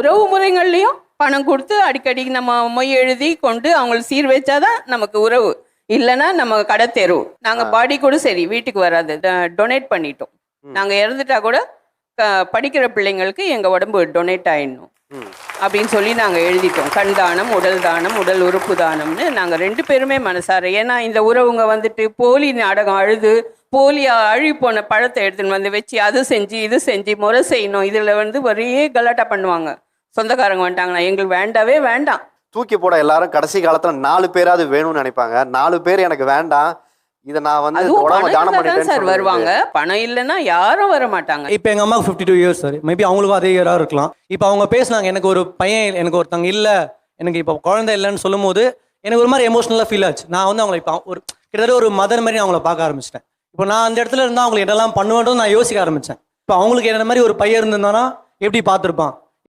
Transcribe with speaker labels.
Speaker 1: உறவு முறைகள்லையும் பணம் கொடுத்து அடிக்கடி நம்ம மொய் எழுதி கொண்டு அவங்களுக்கு சீர் வச்சாதான் நமக்கு உறவு. இல்லைன்னா நம்ம கடை தெரு. நாங்க பாடி கூட சரி வீட்டுக்கு வராது, டொனேட் பண்ணிட்டோம். நாங்க இறந்துட்டா கூட படிக்கிற பிள்ளைங்களுக்கு எங்க உடம்பு டொனேட் ஆயிடணும் அப்படின்னு சொல்லி நாங்க எழுதிட்டோம். கண் தானம், உடல் தானம், உடல் உறுப்பு தானம்னு நாங்க 2 பேருமே மனசார. ஏன்னா இந்த உறவுங்க வந்துட்டு போலி நாடகம் அழுது போலி அழி போன பழத்தை எடுத்துன்னு வந்து வச்சு அது செஞ்சு இது செஞ்சு முறை செய்யணும். இதுல ஒரே கலாட்டா பண்ணுவாங்க. சொந்தக்காரங்க வந்துட்டாங்கன்னா எங்களுக்கு வேண்டவே வேண்டாம்.
Speaker 2: தூக்கி போட எல்லாரும் கடைசி காலத்துல 4 பேராவது வேணும்னு நினைப்பாங்க. 4 பேர் எனக்கு வேண்டாம், இதை நான் வந்து தானம் பண்ணிட்டேன்
Speaker 1: சார் வருவாங்க. பணம் இல்லைன்னா யாரும் வர மாட்டாங்க.
Speaker 3: இப்போ எங்க அம்மாவுக்கு 52 இயர்ஸ் சார், மேபி அவங்களுக்கும் அதே இயராக இருக்கலாம். இப்போ அவங்க பேசினாங்க, எனக்கு ஒரு பையன், எனக்கு ஒருத்தங்க இல்லை, எனக்கு இப்போ குழந்தை இல்லைன்னு சொல்லும் போது எனக்கு ஒரு மாதிரி எமோஷனலாக ஃபீல் ஆச்சு. நான் வந்து அவங்களை இப்போ ஒரு கிட்டத்தட்ட ஒரு மதர் மாதிரி அவங்கள பார்க்க ஆரம்பிச்சிட்டேன். இப்போ நான் அந்த இடத்துல இருந்தால் அவங்களுக்கு என்னெல்லாம் பண்ணுவேன்றது நான் யோசிக்க ஆரம்பித்தேன். இப்போ அவங்களுக்கு என்ன மாதிரி ஒரு பையன் இருந்திருந்தானா எப்படி பார்த்துருப்பான்,